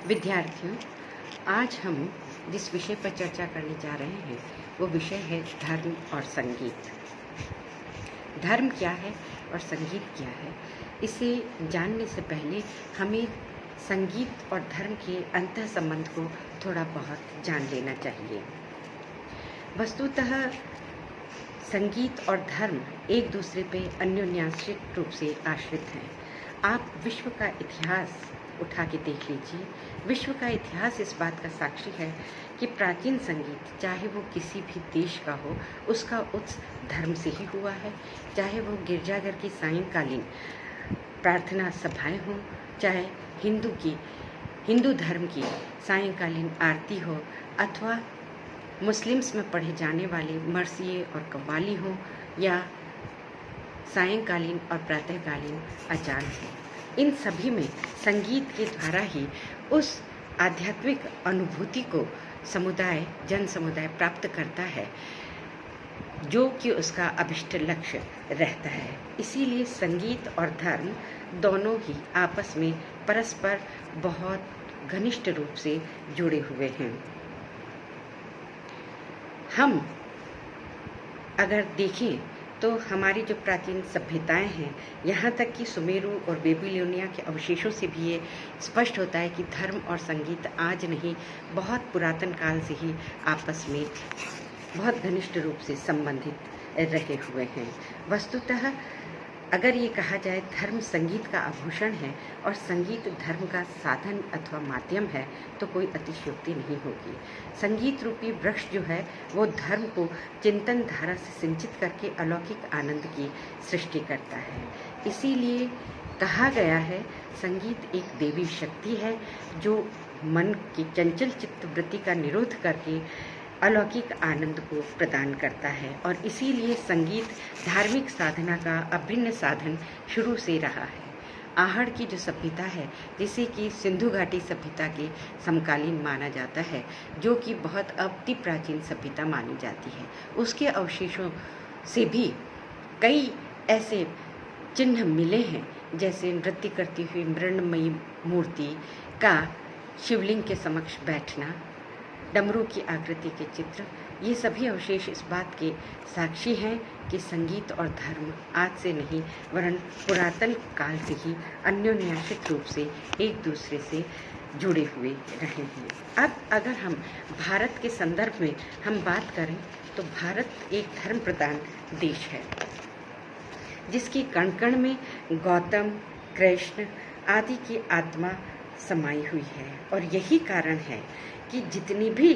विद्यार्थियों, आज हम जिस विषय पर चर्चा करने जा रहे हैं वो विषय है धर्म और संगीत। धर्म क्या है और संगीत क्या है, इसे जानने से पहले हमें संगीत और धर्म के अंतः संबंध को थोड़ा बहुत जान लेना चाहिए। वस्तुतः संगीत और धर्म एक दूसरे पे अन्योन्याश्रित रूप से आश्रित हैं। आप विश्व का इतिहास उठा के देख लीजिए। विश्व का इतिहास इस बात का साक्षी है कि प्राचीन संगीत, चाहे वो किसी भी देश का हो, उसका उत्स धर्म से ही हुआ है। चाहे वो गिरजाघर की सायंकालीन प्रार्थना सभाएं हों, चाहे हिंदू धर्म की सायंकालीन आरती हो, अथवा मुस्लिम्स में पढ़े जाने वाले मरसिए और कव्वाली हो, या सायंकालीन और प्रातःकालीन अजान हो। इन सभी में संगीत के द्वारा ही उस आध्यात्मिक अनुभूति को जन समुदाय प्राप्त करता है जो कि उसका अभिष्ट लक्ष्य रहता है। इसीलिए संगीत और धर्म दोनों ही आपस में परस्पर बहुत घनिष्ठ रूप से जुड़े हुए हैं। हम अगर देखें तो हमारी जो प्राचीन सभ्यताएं हैं, यहाँ तक कि सुमेरु और बेबीलोनिया के अवशेषों से भी ये स्पष्ट होता है कि धर्म और संगीत आज नहीं, बहुत पुरातन काल से ही आपस में बहुत घनिष्ठ रूप से संबंधित रहे हुए हैं। वस्तुतः अगर ये कहा जाए धर्म संगीत का आभूषण है और संगीत धर्म का साधन अथवा माध्यम है, तो कोई अतिशयोक्ति नहीं होगी। संगीत रूपी वृक्ष जो है वो धर्म को चिंतन धारा से सिंचित करके अलौकिक आनंद की सृष्टि करता है। इसीलिए कहा गया है संगीत एक देवी शक्ति है जो मन की चंचल चित्त वृत्ति का निरोध करके अलौकिक आनंद को प्रदान करता है। और इसीलिए संगीत धार्मिक साधना का अभिन्न साधन शुरू से रहा है। आहड़ की जो सभ्यता है, जिसे कि सिंधु घाटी सभ्यता के समकालीन माना जाता है, जो कि बहुत अति प्राचीन सभ्यता मानी जाती है, उसके अवशेषों से भी कई ऐसे चिन्ह मिले हैं, जैसे नृत्य करती हुई मृण्मयी मूर्ति का शिवलिंग के समक्ष बैठना, डमरू की आकृति के चित्र, ये सभी अवशेष इस बात के साक्षी हैं कि संगीत और धर्म आज से नहीं वरन पुरातन काल से ही अन्योन्याश्रित रूप से एक दूसरे से जुड़े हुए रहे हैं। अब अगर हम भारत के संदर्भ में हम बात करें तो भारत एक धर्म प्रधान देश है, जिसकी कण कण में गौतम, कृष्ण आदि की आत्मा समाई हुई है। और यही कारण है कि जितनी भी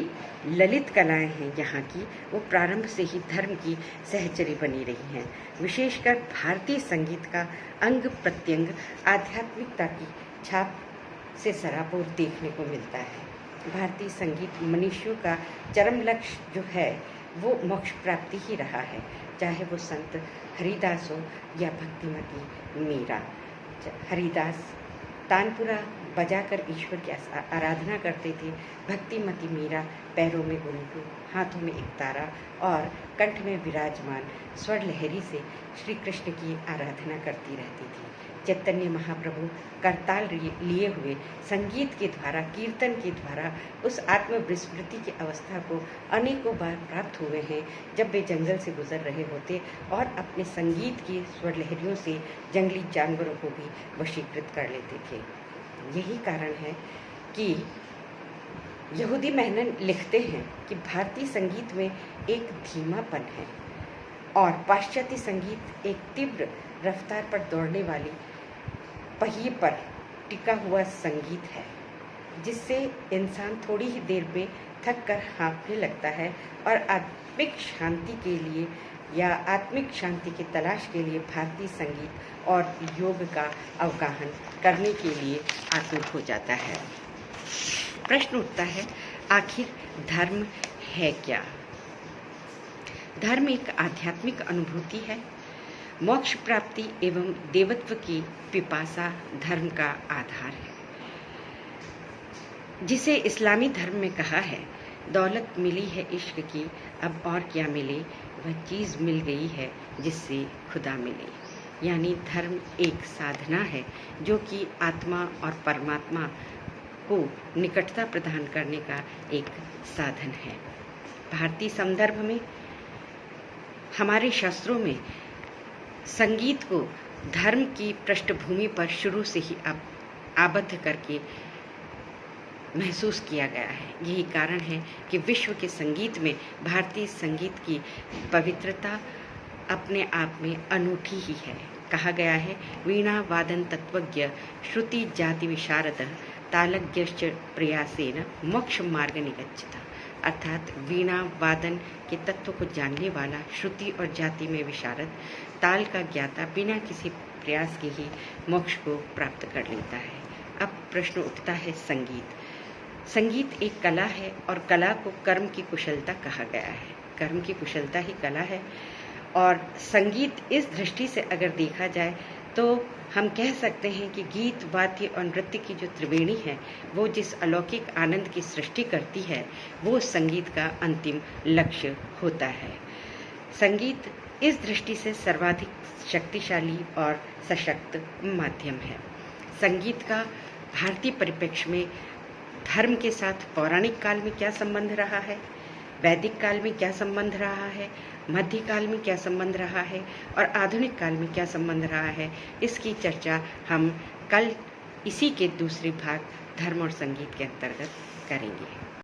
ललित कलाएं हैं यहाँ की, वो प्रारंभ से ही धर्म की सहचरी बनी रही हैं। विशेषकर भारतीय संगीत का अंग प्रत्यंग आध्यात्मिकता की छाप से सराबोर देखने को मिलता है। भारतीय संगीत मनुष्यों का चरम लक्ष्य जो है वो मोक्ष प्राप्ति ही रहा है, चाहे वो संत हरिदास हो या भक्तिमती मीरा। हरिदास तानपुरा बजाकर ईश्वर की आराधना करते थे, भक्तिमती मीरा पैरों में घुंघरू, हाथों में एक तारा और कंठ में विराजमान स्वर लहरी से श्री कृष्ण की आराधना करती रहती थी। चैतन्य महाप्रभु करताल लिए हुए संगीत के द्वारा, कीर्तन के द्वारा उस आत्मविस्मृति की अवस्था को अनेकों बार प्राप्त हुए हैं, जब वे जंगल से गुजर रहे होते और अपने संगीत की स्वर लहरियों से जंगली जानवरों को भी वशीकृत कर लेते थे। यही कारण है कि यहूदी मेनन लिखते हैं कि भारतीय संगीत में एक धीमापन है और पाश्चात्य संगीत एक तीव्र रफ्तार पर दौड़ने वाली पहिए पर टिका हुआ संगीत है, जिससे इंसान थोड़ी ही देर में थक कर हाँफने लगता है और आत्मिक शांति के लिए या आत्मिक शांति की तलाश के लिए भारतीय संगीत और योग का अवगाहन करने के लिए आतुर हो जाता है। प्रश्न उठता है, आखिर धर्म है क्या? धर्म एक आध्यात्मिक अनुभूति है। मोक्ष प्राप्ति एवं देवत्व की पिपासा धर्म का आधार है। जिसे इस्लामी धर्म में कहा है, दौलत मिली है इश्क की, अब और क्या मिले, वह चीज़ मिल गई है जिससे खुदा मिले। यानी धर्म एक साधना है जो कि आत्मा और परमात्मा को निकटता प्रदान करने का एक साधन है। भारतीय संदर्भ में हमारे शास्त्रों में संगीत को धर्म की पृष्ठभूमि पर शुरू से ही आबद्ध करके महसूस किया गया है। यही कारण है कि विश्व के संगीत में भारतीय संगीत की पवित्रता अपने आप में अनूठी ही है। कहा गया है, वीणा वादन तत्वज्ञ श्रुति जाति विशारद तालज्ञश्च प्रयासेन मोक्ष मार्ग निगच्छता। अर्थात वीणा वादन के तत्व को जानने वाला, श्रुति और जाति में विशारद, ताल का ज्ञाता बिना किसी प्रयास के ही मोक्ष को प्राप्त कर लेता है। अब प्रश्न उठता है, संगीत एक कला है और कला को कर्म की कुशलता कहा गया है। कर्म की कुशलता ही कला है और संगीत इस दृष्टि से अगर देखा जाए तो हम कह सकते हैं कि गीत, वाद्य और नृत्य की जो त्रिवेणी है वो जिस अलौकिक आनंद की सृष्टि करती है वो संगीत का अंतिम लक्ष्य होता है। संगीत इस दृष्टि से सर्वाधिक शक्तिशाली और सशक्त माध्यम है। संगीत का भारतीय परिप्रेक्ष्य में धर्म के साथ पौराणिक काल में क्या संबंध रहा है, वैदिक काल में क्या संबंध रहा है, मध्यकाल में क्या संबंध रहा है और आधुनिक काल में क्या संबंध रहा है, इसकी चर्चा हम कल इसी के दूसरे भाग धर्म और संगीत के अंतर्गत करेंगे।